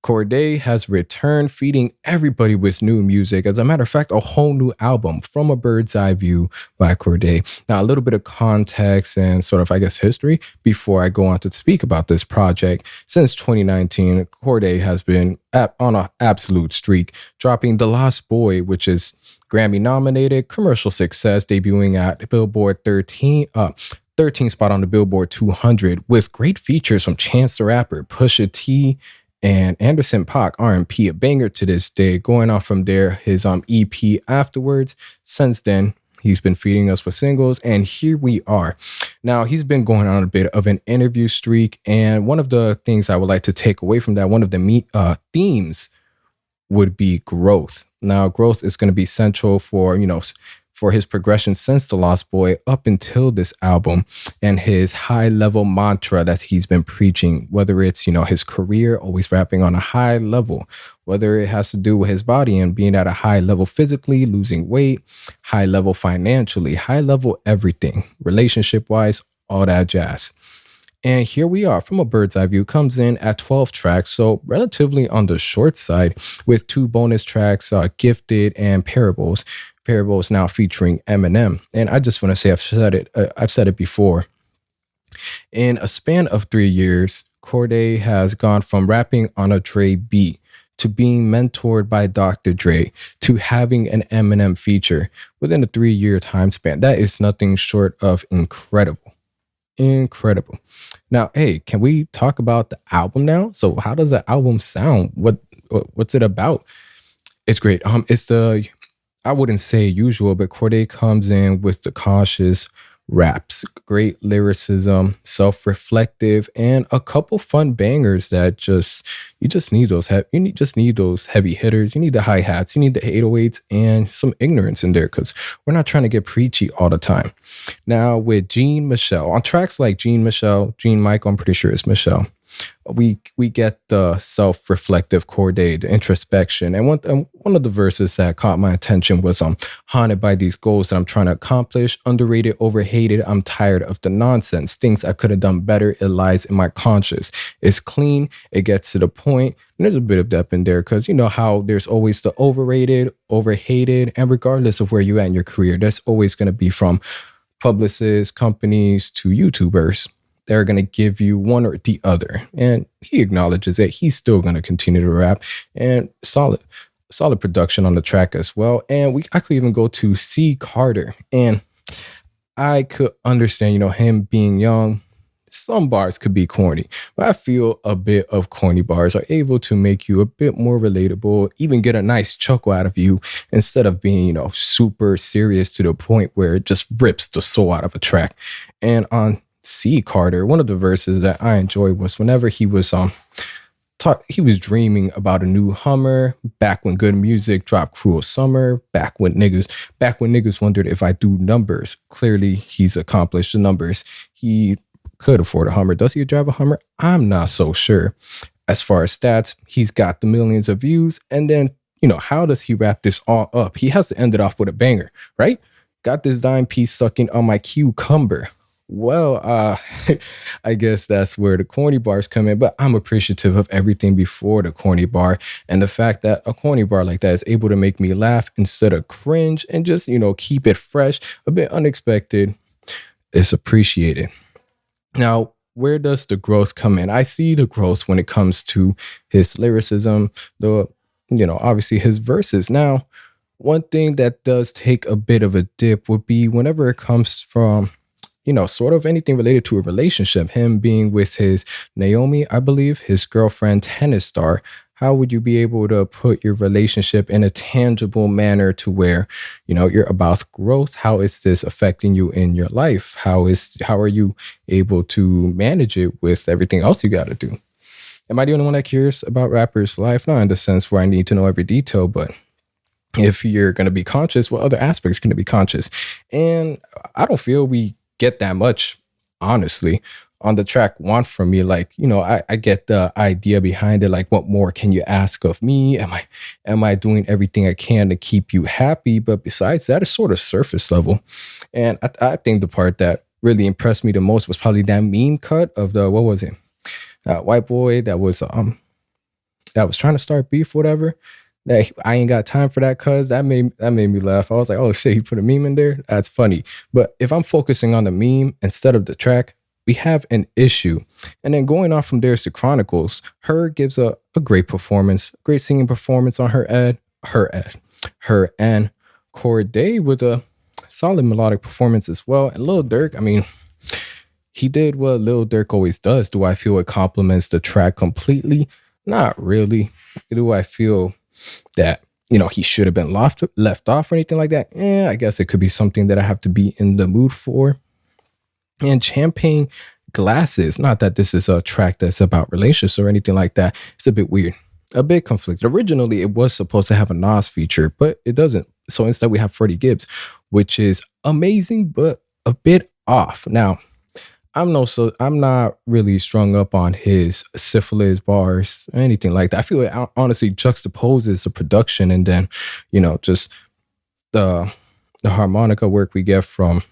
Cordae has returned, feeding everybody with new music. As a matter of fact, a whole new album, From a Bird's Eye View by Cordae. Now, a little bit of context and sort of, I guess, history before I go on to speak about this project. Since 2019, Cordae has been on an absolute streak, dropping The Lost Boy, which is Grammy nominated, commercial success, debuting at Billboard 13 spot on the Billboard 200 with great features from Chance the Rapper, Pusha T, and Anderson .Paak, R&P, a banger to this day. Going on from there, his EP afterwards. Since then, he's been feeding us with singles, and here we are. Now, he's been going on a bit of an interview streak, and one of the things I would like to take away from that, one of the themes would be growth. Now, growth is going to be central for his progression since The Lost Boy up until this album, and his high level mantra that he's been preaching, whether it's, his career, always rapping on a high level, whether it has to do with his body and being at a high level physically, losing weight, high level financially, high level everything, relationship wise, all that jazz. And here we are. From a Bird's Eye View comes in at 12 tracks, so relatively on the short side, with 2 bonus tracks, Gifted and Parables. Parables now featuring Eminem. And I just want to say, I've said it before. In a span of 3 years, Cordae has gone from rapping on a Dre beat to being mentored by Dr. Dre to having an Eminem feature within a 3-year time span. That is nothing short of incredible. Incredible. Now, hey, can we talk about the album now? So how does the album sound? What's it about? It's great. I wouldn't say usual, but Cordae comes in with the cautious raps, great lyricism, self-reflective, and a couple fun bangers that you just need those heavy hitters. You need the hi-hats, you need the 808s, and some ignorance in there, because we're not trying to get preachy all the time. Now, with Jean Michelle, on tracks like Jean Michael, I'm pretty sure it's Michelle, we get the self-reflective Cordae, the introspection. And one of the verses that caught my attention was haunted by these goals that I'm trying to accomplish, underrated, overhated, I'm tired of the nonsense, things I could have done better, it lies in my conscience. It's clean, it gets to the point, and there's a bit of depth in there, because you know how there's always the overrated, overhated, and regardless of where you're at in your career, there's always going to be from publicists, companies, to YouTubers. They're going to give you one or the other. And he acknowledges that he's still going to continue to rap, and solid production on the track as well. And I could even go to C. Carter, and I could understand, him being young. Some bars could be corny, but I feel a bit of corny bars are able to make you a bit more relatable, even get a nice chuckle out of you, instead of being, super serious to the point where it just rips the soul out of a track. And on C. Carter, one of the verses that I enjoyed was whenever he was dreaming about a new Hummer, back when good music dropped Cruel Summer, back when niggas wondered if I do numbers. Clearly, he's accomplished the numbers. He could afford a Hummer. Does he drive a Hummer? I'm not so sure. As far as stats, he's got the millions of views. And then, how does he wrap this all up? He has to end it off with a banger, right? Got this dime piece sucking on my cucumber. Well, I guess that's where the corny bars come in, but I'm appreciative of everything before the corny bar, and the fact that a corny bar like that is able to make me laugh instead of cringe, and just, keep it fresh, a bit unexpected. It's appreciated. Now, where does the growth come in? I see the growth when it comes to his lyricism, obviously his verses. Now, one thing that does take a bit of a dip would be whenever it comes from sort of anything related to a relationship, him being with his Naomi, I believe, his girlfriend, tennis star. How would you be able to put your relationship in a tangible manner to where, you're about growth? How is this affecting you in your life? How are you able to manage it with everything else you got to do? Am I the only one that cares about rappers' life? Not in the sense where I need to know every detail, but if you're going to be conscious, what other aspects can to be conscious? And I don't feel we get that much, honestly, on the track Want From Me. Like, I get the idea behind it. Like, what more can you ask of me? Am I doing everything I can to keep you happy? But besides that, it's sort of surface level. And I think the part that really impressed me the most was probably that meme cut of the, what was it? White boy that was that was trying to start beef, whatever. That I ain't got time for that, cuz that made me laugh. I was like, oh shit, he put a meme in there. That's funny. But if I'm focusing on the meme instead of the track, we have an issue. And then going on from there to Chronicles, her gives a great performance, great singing performance on her and Cordae with a solid melodic performance as well. And Lil Durk, I mean, he did what Lil Durk always does. Do I feel it complements the track completely? Not really. Do I feel that, he should have been left off or anything like that? Yeah, I guess it could be something that I have to be in the mood for. And Champagne Glasses, not that this is a track that's about relationships or anything like that. It's a bit weird, a bit conflicted. Originally, it was supposed to have a Nas feature, but it doesn't. So instead, we have Freddie Gibbs, which is amazing, but a bit off. Now, I'm not really strung up on his syphilis bars or anything like that. I feel it honestly juxtaposes the production and then, just the harmonica work we get from,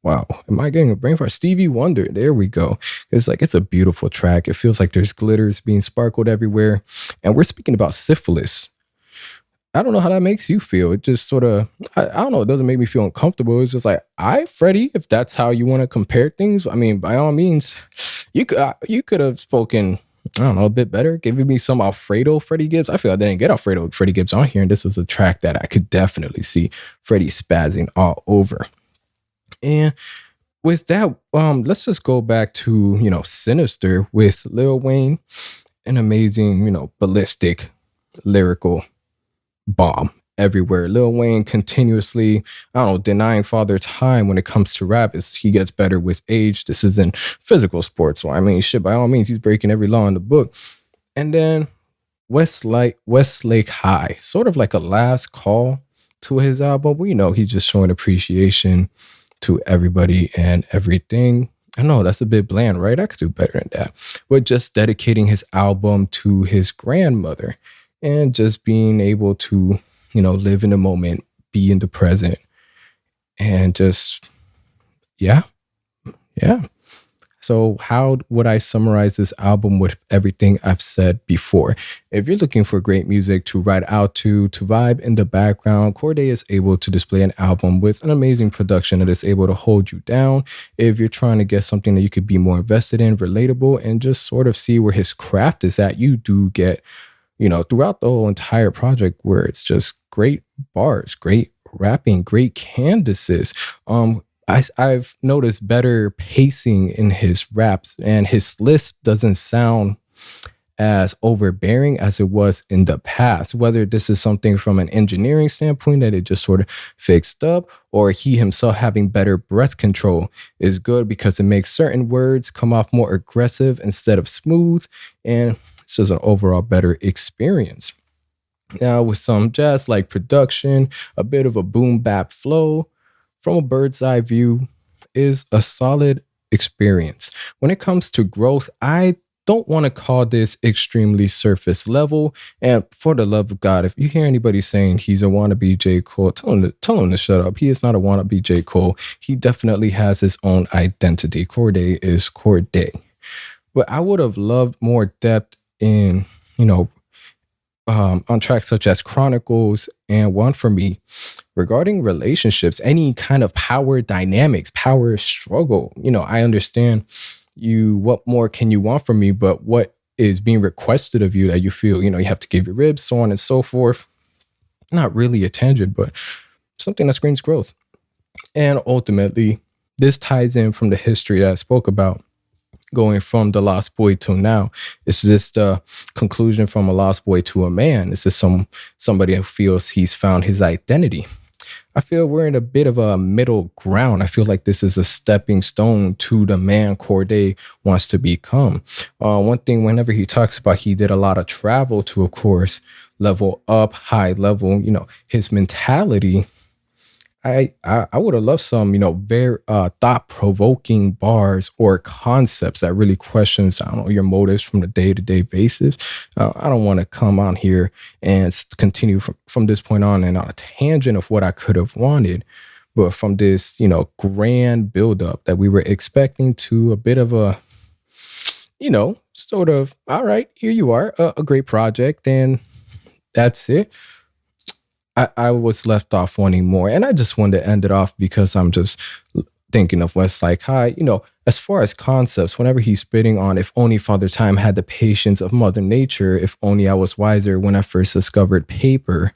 wow, am I getting a brain fart? Stevie Wonder. There we go. It's a beautiful track. It feels like there's glitters being sparkled everywhere. And we're speaking about syphilis. I don't know how that makes you feel. It just sort of, I don't know. It doesn't make me feel uncomfortable. It's just like, Freddie, if that's how you want to compare things, I mean, by all means, you could have spoken, I don't know, a bit better, giving me some Alfredo Freddie Gibbs. I feel like I didn't get Alfredo Freddie Gibbs on here, and this was a track that I could definitely see Freddie spazzing all over. And with that, let's just go back to, Sinister with Lil Wayne, an amazing, ballistic, lyrical bomb everywhere. Lil Wayne continuously, I don't know, denying father time when it comes to rap. He gets better with age. This isn't physical sports. So I mean, shit, by all means, he's breaking every law in the book. And then Westlake High, sort of like a last call to his album. We know he's just showing appreciation to everybody and everything. I know that's a bit bland, right? I could do better than that. But just dedicating his album to his grandmother and just being able to, live in the moment, be in the present, and just, yeah. So how would I summarize this album with everything I've said before? If you're looking for great music to ride out to vibe in the background, Cordae is able to display an album with an amazing production that is able to hold you down. If you're trying to get something that you could be more invested in, relatable, and just sort of see where his craft is at, you do get, throughout the whole entire project where it's just great bars, great rapping, great canvases. I've noticed better pacing in his raps, and his lisp doesn't sound as overbearing as it was in the past. Whether this is something from an engineering standpoint that it just sort of fixed up, or he himself having better breath control is good because it makes certain words come off more aggressive instead of smooth, and it's just an overall better experience. Now, with some jazz-like production, a bit of a boom bap flow, from a bird's eye view, is a solid experience. When it comes to growth, I don't want to call this extremely surface level. And for the love of God, if you hear anybody saying he's a wannabe J. Cole, tell him to shut up. He is not a wannabe J. Cole. He definitely has his own identity. Cordae is Cordae. But I would have loved more depth in, on tracks such as Chronicles and One For Me regarding relationships, any kind of power dynamics, power struggle. I understand what more can you want from me, but what is being requested of you that you feel, you have to give your ribs, so on and so forth. Not really a tangent, but something that screams growth. And ultimately, this ties in from the history that I spoke about, going from the lost boy to now. It's just a conclusion from a lost boy to a man. This is somebody who feels he's found his identity. I feel we're in a bit of a middle ground. I feel like this is a stepping stone to the man Cordae wants to become. One thing, whenever he talks about he did a lot of travel to, of course, level up, high level, his mentality. I would have loved some, very thought-provoking bars or concepts that really questions, I don't know, your motives from the day-to-day basis. I don't want to come on here and continue from this point on and on a tangent of what I could have wanted, but from this, grand buildup that we were expecting to a bit of a, sort of, all right, here you are, a great project, and that's it. I was left off wanting more, and I just wanted to end it off because I'm just thinking of Westlake High. As far as concepts, whenever he's spitting on, if only Father Time had the patience of Mother Nature, if only I was wiser when I first discovered paper.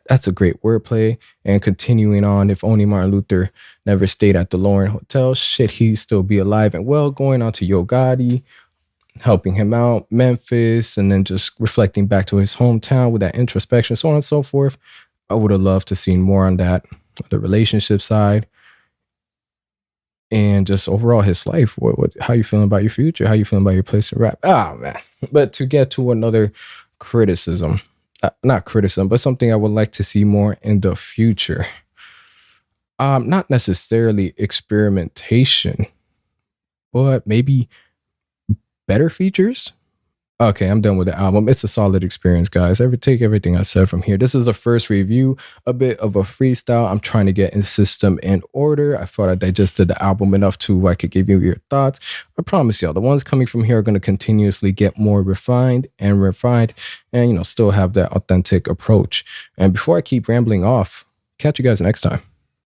That's a great wordplay. And continuing on, if only Martin Luther never stayed at the Lauren Hotel, shit, he'd still be alive and well. Going on to Yo Gotti, helping him out, Memphis, and then just reflecting back to his hometown with that introspection, so on and so forth. I would have loved to see more on that, the relationship side, and just overall his life. How you feeling about your future? How you feeling about your place in rap? Ah, man. But to get to another criticism, not criticism, but something I would like to see more in the future. Not necessarily experimentation, but maybe better features. Okay, I'm done with the album. It's a solid experience, guys. Take everything I said from here. This is a first review, a bit of a freestyle. I'm trying to get the system in order. I thought I digested the album enough to I could give you your thoughts. I promise y'all, the ones coming from here are going to continuously get more refined, and still have that authentic approach. And before I keep rambling off, catch you guys next time.